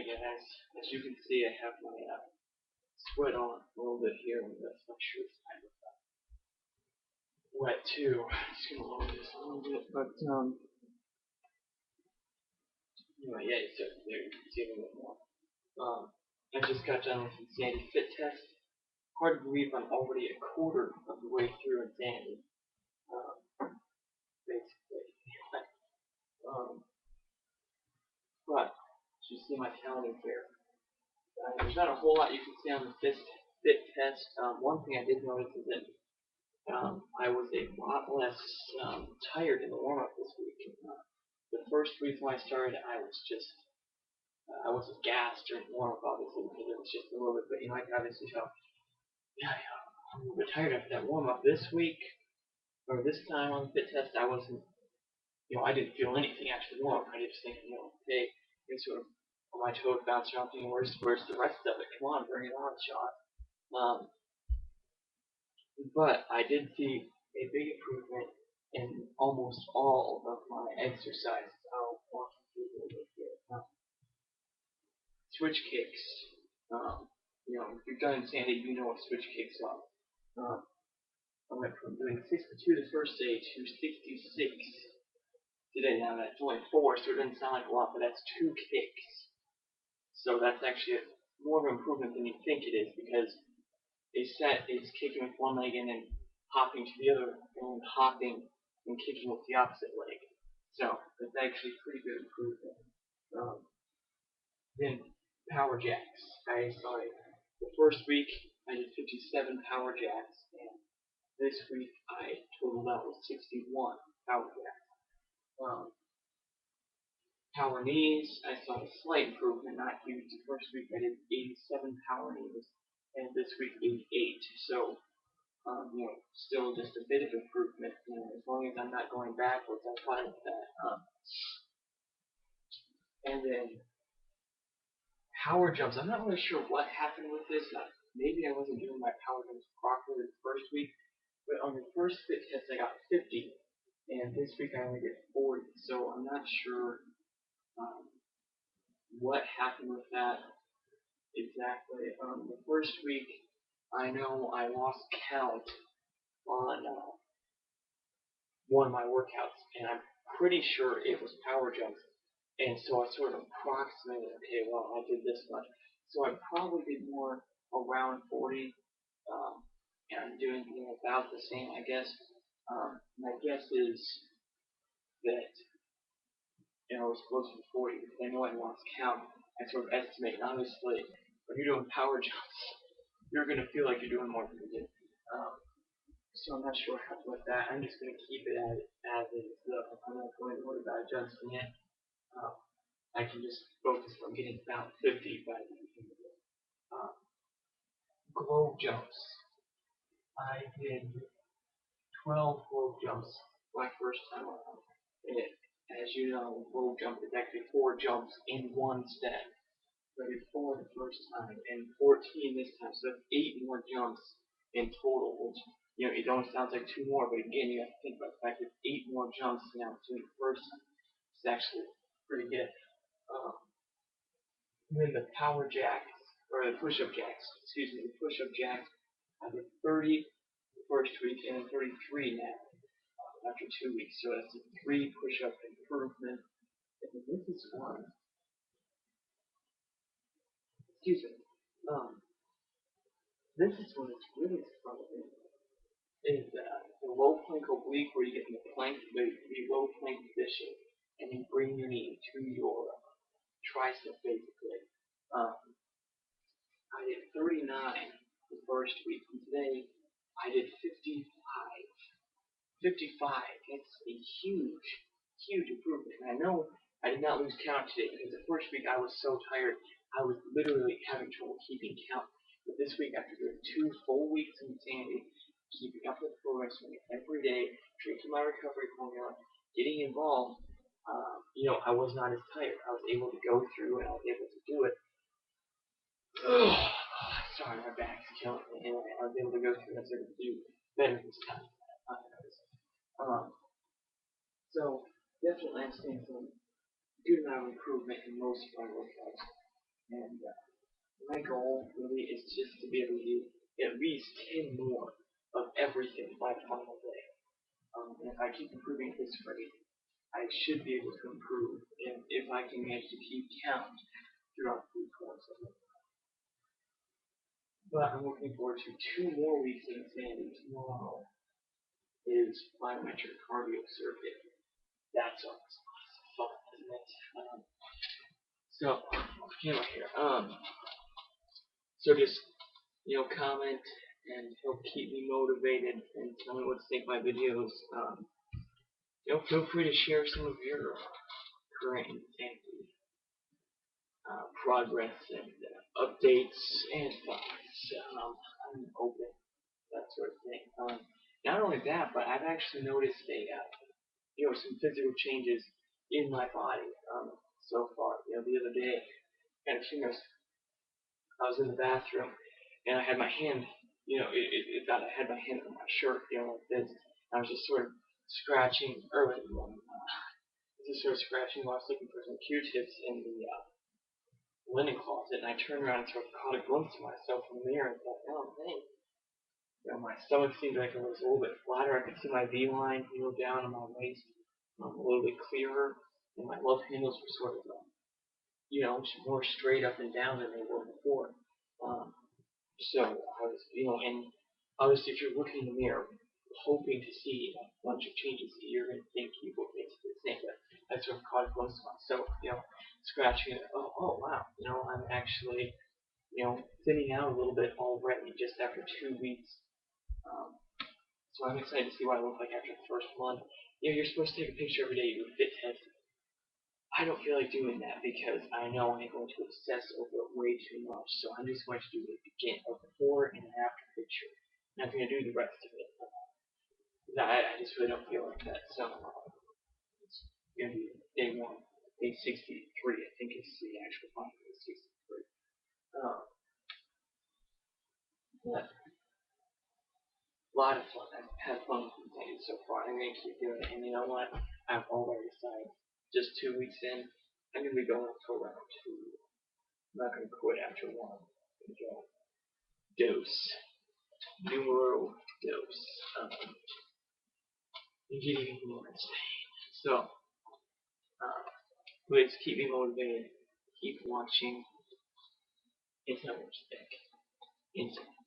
Hey guys, as you can see, I have my sweat on a little bit here, and that's my shirt's kind of wet too. Just gonna lower this a little bit, but anyway, yeah, so there you can see a little bit more. I just got done with Insanity Fit Test. Hard to believe I'm already a quarter of the way through Insanity, basically. um, but you see my calendar here. There's not a whole lot you can see on the fit test. One thing I did notice is that I was a lot less tired in the warm-up this week. The first week when I started, I was gassed during the warm-up, obviously, because it was just a little bit, but I can obviously tell, yeah, I'm a little bit tired after that warm-up. This week, or this time on the fit test, I wasn't, I didn't feel anything after the warm-up. I just think, hey, sort of, my toes bouncing around thinking, where's the rest of it? Come on, bring it on, shot. But I did see a big improvement in almost all of my exercises. I'll walk you through a little bit here. Switch kicks. If you've done Insanity, you know what switch kicks are. I went from doing 62 the first day to 66 today. Now that's only 4, so it doesn't sound like a lot, but that's 2 kicks. So that's actually more of an improvement than you think it is, because a set is kicking with one leg and then hopping to the other, and hopping and kicking with the opposite leg. So that's actually pretty good improvement. Then power jacks. The first week I did 57 power jacks, and this week I totaled out with 61 power jacks. Power knees, I saw a slight improvement, not huge. The first week I did 87 power knees, and this week 88. So still just a bit of improvement. As long as I'm not going backwards, I'm fine with that. And then power jumps. I'm not really sure what happened with this. Maybe I wasn't doing my power jumps properly the first week, but on the first fit test I got 50, and this week I only did 40. So I'm not sure what happened with that exactly. The first week I know I lost count on one of my workouts, and I'm pretty sure it was power jumps. And so I sort of approximated, okay, well, I did this much. So I probably did more around 40, and I'm doing about the same, I guess. My guess is that it was closer to 40, because I know I lost count. I sort of estimate, and obviously, when you're doing power jumps, you're going to feel like you're doing more than you did. So I'm not sure how to with that. I'm just going to keep it as is. I'm not going to worry about adjusting it. I can just focus on getting about 50 by the end of it. Globe jumps. I did 12 globe jumps my first time around. And as you know, globe jump is actually 4 jumps in one step. So I did 4 the first time and 14 this time. So that's 8 more jumps in total, which it only sounds like 2 more, but again, you have to think about the fact that 8 more jumps than I was doing the first time. It's actually pretty good. Then the power jacks, or the push-up jacks, the push-up jacks, I did 30 the first week and 33 now, after 2 weeks. So that's a 3 push-up improvement. And this is one, excuse me, this is one that's really surprising. Is the low plank oblique, where you get in the low plank position, and you bring your knee to your tricep, basically. I did 39 the first week, and today I did 55. 55. It's a huge, huge improvement. And I know I did not lose count today, because the first week I was so tired, I was literally having trouble keeping count. But this week, after doing 2 full weeks of Insanity, keeping up with progress every day, drinking my recovery formula, getting involved, I was not as tired. I was able to go through, and I was able to do it. Ugh. Sorry, my back's killing me. Anyway, I was able to go through and I was able to do better this time. So definitely I'm seeing some good amount of improvement in most of my workouts. keep improving at this rate, I should be able to improve if I can manage to keep count throughout the course of it. But I'm looking forward to 2 more weeks in Sandy. Tomorrow is plyometric cardio circuit. That's always fun, isn't it? So, camera here. So just comment and help keep me motivated and tell me what to think of my videos. Feel free to share some of your current insanity progress and updates and thoughts. I'm open, that sort of thing. Not only that, but I've actually noticed some physical changes in my body so far. The other day, kind of humorous. I was in the bathroom and I had my hand, I had my hand on my shirt, like this. I was just sort of scratching, just sort of scratching while I was looking for some Q-tips in the linen closet, and I turned around and sort of caught a glimpse of myself in the mirror and thought, oh, dang. My stomach seemed like it was a little bit flatter. I could see my V-line down on my waist a little bit clearer, and my love handles were sort of, more straight up and down than they were before. So I was, and obviously if you're looking in the mirror hoping to see a bunch of changes, you're going to think you look basically the same. But I sort of caught a glimpse of myself, scratching it. Oh wow, I'm actually, thinning out a little bit already just after 2 weeks. So I'm excited to see what I look like after the first month. You're supposed to take a picture every day of your fit test. I don't feel like doing that because I know I'm going to obsess over it way too much. So I'm just going to do a before and an after picture. And I'm going to do the rest of it. I just really don't feel like that. So it's going to be day 1, day 63. I think is the actual final day 63. But a lot of fun. I've had fun with these so far. I'm going to keep doing it. And you know what? I've already decided. Just 2 weeks in, I'm going to be going for round 2. I'm not going to quit after 1. I'm going to go dose. Numero dose. And get even more insane. So, please keep me motivated. Keep watching. And tell me what you think. Insane.